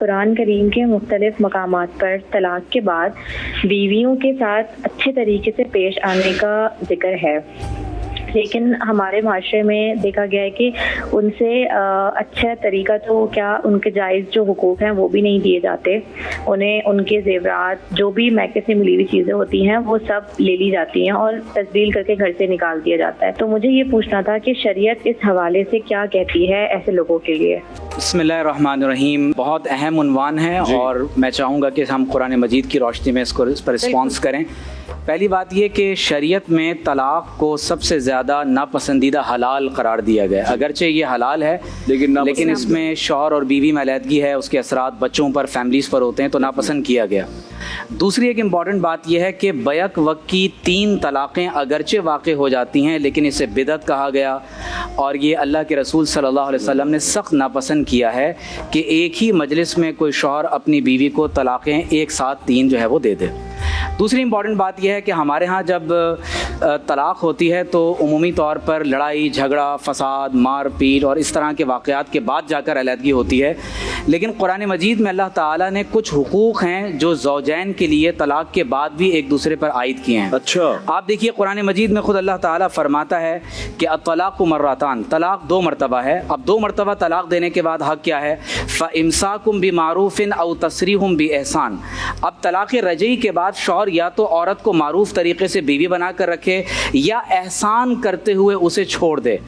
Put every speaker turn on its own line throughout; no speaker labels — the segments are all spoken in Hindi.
कुरान करीम के मुख्तलिफ मकामात पर तलाक के बाद बीवियों के साथ अच्छे तरीके से पेश आने का जिक्र है, लेकिन हमारे माशरे में देखा गया है कि उनसे अच्छा तरीका तो क्या उनके जायज़ जो हुकूक हैं वो भी नहीं दिए जाते। उन्हें उनके ज़ेवरात जो भी मैके से मिली हुई चीज़ें होती हैं वो सब ले ली जाती हैं और तस्दील करके घर से निकाल दिया जाता है। तो मुझे ये पूछना था कि शरीयत इस हवाले से क्या कहती है ऐसे लोगों के लिए।
बिस्मिल्लाहिर्रहमानिर्रहीम। बहुत अहम उन्वान है और मैं चाहूँगा कि हम कुरान मजीद की रोशनी में इस पर रिस्पॉन्स करें। पहली बात यह कि शरीयत में तलाक़ को सबसे ज़्यादा नापसंदीदा हलाल करार दिया गया। अगरचे ये हलाल है लेकिन इसमें शौहर और बीवी में अलहदगी है, उसके असरात बच्चों पर, फैमिलीज़ पर होते हैं, तो नापसंद किया गया। दूसरी एक इम्पॉर्टेंट बात यह है कि बैक वक्त की 3 तलाक़ें अगरचे वाक़ हो जाती हैं लेकिन इसे बिदअत कहा गया और ये अल्लाह के रसूल सल्लल्लाहु अलैहि वसल्लम ने सख्त नापसंद किया है कि एक ही मजलिस में कोई शौहर अपनी बीवी को तलाक़ें एक साथ 3 जो है वो दे दे। दूसरी इम्पॉर्टेंट बात यह है कि हमारे यहाँ जब तलाक़ होती है तो उमूमी तौर पर लड़ाई झगड़ा, फसाद, मार पीट और इस तरह के वाक़यात के बाद जाकर अलहदगी होती है। लेकिन कुरान मजीद में अल्लाह ताला ने कुछ हुकूक़ हैं जो ज़ौजैन के लिए तलाक़ के बाद भी एक दूसरे पर आयद किए हैं।
अच्छा,
आप देखिए कुरान मजीद में ख़ुद अल्लाह ताला फरमाता है कि अत-तलाक़ु मर्रतान, तलाक़ 2 मरतबा है। अब 2 मरतबा तलाक़ देने के बाद हक़ क्या है? फ़इम्साकुम बिमारूफ़िन औ तसरीहुम बिएहसान। अब तलाक़ रजई के बाद शौहर या तो औरत को मारूफ तरीके से बीवी बना कर रखे या एहसान करते हुए उसे छोड़ दे।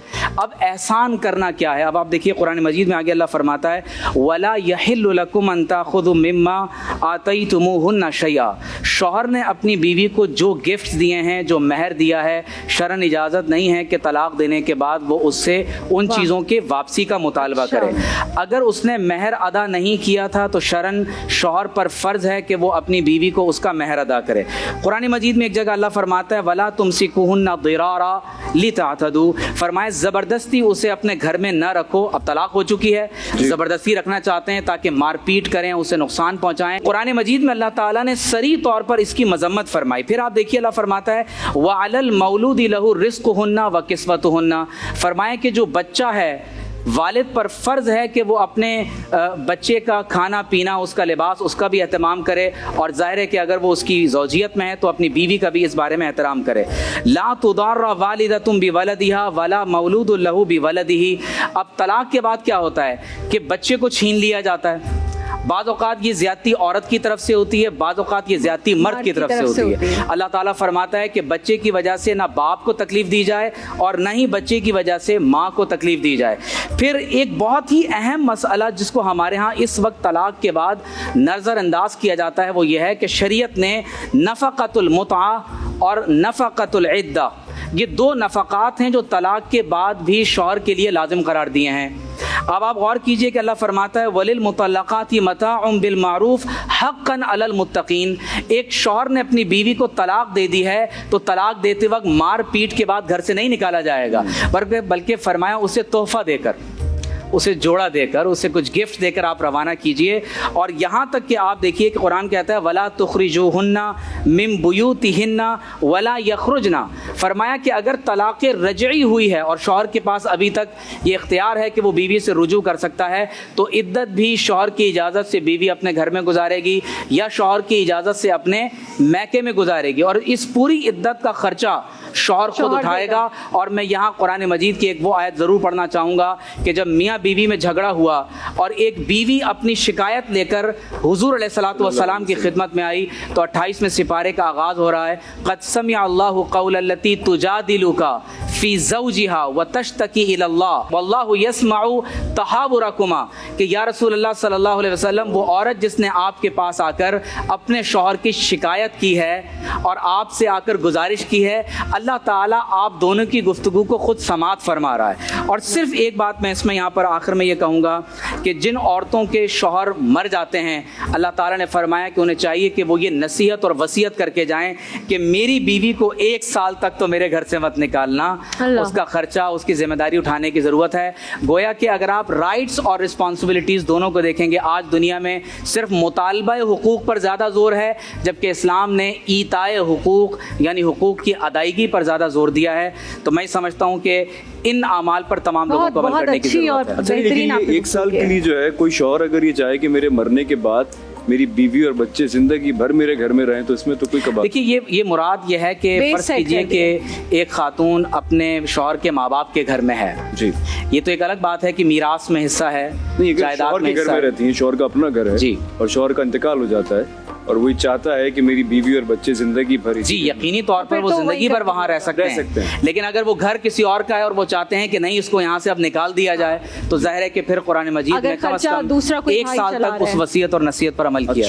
अब एहसान करना क्या है? अब आप देखिए कुरान मजीद में आगे अल्लाह फरमाता है वला यहिल्लु लकुम अन ताखुदू मिम्मा आतैतुमूहुन्ना शैआ। शौहर ने अपनी बीवी को जो गिफ्ट्स दिए हैं, जो महर दिया है, शरन इजाज़त नहीं है कि तलाक़ देने के बाद वो उससे उन चीज़ों के वापसी का मुतालबा करे। अगर उसने महर अदा नहीं किया था तो शरन शौहर पर फ़र्ज़ है कि वो अपनी बीवी को उसका महर अदा करे। कुरान मजीद में एक जगह अल्लाह फरमाता है वला तुमसिकुहुन्ना दिरारा लितातदू, फरमाए ज़बरदस्ती उसे अपने घर में न रखो। अब तलाक़ हो चुकी है, ज़बरदस्ती रखना चाहते हैं ताकि मारपीट करें, उसे नुकसान पहुँचाएँ। कुरान मजीद में अल्लाह ताला ने सरी तौर पर इसकी मजम्मत फरमाई। फिर आप देखिए अल्लाह फरमाता है व अलल मौलूदी लहू रिज़्क़ुहुन्ना व किस्वतुहुन्ना, फरमाए कि जो बच्चा है वालिद पर फ़र्ज़ है कि वो अपने बच्चे का खाना पीना, उसका लिबास, उसका भी एहतमाम करे और ज़ाहिर है कि अगर वो उसकी ज़ौजियत में है तो अपनी बीवी का भी इस बारे में एहतराम करे। ला तुदार्रा वालिदतुम बिवलदिहा वला मौलूदुन लहू बिवलदिही। अब तलाक़ के बाद क्या होता है कि बच्चे को छीन लिया जाता है। बाज़ औक़ात ये ज़्यादती औरत की तरफ से होती है, बाज़ औक़ात ये ज़्यादती मर्द की तरफ से होती है। अल्लाह ताला फरमाता है कि बच्चे की वजह से ना बाप को तकलीफ़ दी जाए और ना ही बच्चे की वजह से माँ को तकलीफ़ दी जाए। फिर एक बहुत ही अहम मसला जिसको हमारे यहाँ इस वक्त तलाक़ के बाद नज़रअंदाज किया जाता है वो ये है कि शरीयत ने नफ़क़तुल मुतआ और नफ़क़तुल इद्दा, ये 2 नफ़क़ात हैं जो तलाक़ के बाद भी शौहर के लिए लाजिम करार दिए हैं। अब आप गौर कीजिए कि अल्लाह फरमाता है वलिल मुतल्लक़ाति मताउन बिल मारूफ हक़्क़न अलल मुत्तक़ीन। एक शौहर ने अपनी बीवी को तलाक़ दे दी है तो तलाक़ देते वक्त मार पीट के बाद घर से नहीं निकाला जाएगा, बल्कि फरमाया उसे तोहफ़ा देकर, उसे जोड़ा देकर, उसे कुछ गिफ्ट देकर आप रवाना कीजिए। और यहाँ तक कि आप देखिए कि कुरान कहता है वला तुखरिजुहुन्ना मिन बुयूतिहिन्ना वला यखरुजना, फरमाया कि अगर तलाक़ रजई हुई है और शौहर के पास अभी तक ये इख्तियार है कि वो बीवी से रुजू कर सकता है तो इद्दत भी शौहर की इजाज़त से बीवी अपने घर में गुजारेगी या शौहर की इजाज़त से अपने मैके में गुजारेगी और इस पूरी इद्दत का ख़र्चा शौहर खुद उठाएगा। और मैं यहाँ कुरान मजीद की एक वो आयत ज़रूर पढ़ना चाहूँगा कि जब मियाँ बीवी में झगड़ा हुआ और एक बीवी अपनी शिकायत लेकर हुजूर अलैहिस्सलातु वस्सलाम की खिदमत में आई तो 28वें सिपारे का आगाज़ हो रहा है क़द समिअ अल्लाहु क़ौलल्लती तुजादिलुका फ़ी ज़ौजिहा व तश्तकी इलल्लाह वल्लाहु यस्मउ तहावुरकुमा, कि या रसूलल्लाह सल्लल्लाहु अलैहि वसल्लम वो औरत जिसने आपके पास आकर अपने शौहर की शिकायत की है और आपसे आकर गुजारिश की है, अल्लाह ताला आप दोनों की गुफ्तगू को खुद समात फरमा रहा है। और सिर्फ एक बात मैं इसमें यहाँ पर आखिर में ये कहूँगा कि जिन औरतों के शौहर मर जाते हैं अल्लाह ताला ने फरमाया कि उन्हें चाहिए कि वो ये नसीहत और वसीयत करके जाएं कि मेरी बीवी को 1 साल तक तो मेरे घर से मत निकालना
अल्लाह।
उसका खर्चा, उसकी जिम्मेदारी उठाने की ज़रूरत है। गोया कि अगर आप राइट्स और रिस्पॉन्सिबिलिटीज़ दोनों को देखेंगे, आज दुनिया में सिर्फ मुतालबा हुकूक़ पर ज़्यादा ज़ोर है, जबकि इस्लाम ने ईताए हुकूक़ यानी हुकूक़ की अदायगी पर ज़्यादा ज़ोर दिया है। तो मैं समझता हूँ कि इन अमाल पर तमाम लोगों को अमल करने की ज़रूरत है।
अच्छा, लेकिन ये 1 साल के लिए जो है, कोई शौहर अगर ये चाहे कि मेरे मरने के बाद मेरी बीवी और बच्चे जिंदगी भर मेरे घर में रहें, तो इसमें तो कोई कबात।
देखिए, ये मुराद ये है कि फर्ज कीजिए कि एक खातून अपने शौहर के माँ बाप के घर में है
जी,
ये तो एक अलग बात है कि मीरास में हिस्सा है,
नहीं, अगर
जायदाद
शौहर
में
के घर
हिस्सा
में
है।
रहती है, शौहर का अपना घर है
जी,
और शौहर का इंतकाल हो जाता है और वही चाहता है कि मेरी बीवी और बच्चे जिंदगी भर
जी, यकीनी तौर पर वो जिंदगी भर वहाँ रह सकते हैं। लेकिन अगर वो घर किसी और का है और वो चाहते हैं कि नहीं, इसको यहाँ से अब निकाल दिया जाए, तो ज़ाहिर है कि फिर कुरान मजीद में कम से कम 1 साल तक उस वसीयत और नसीहत पर अमल किया।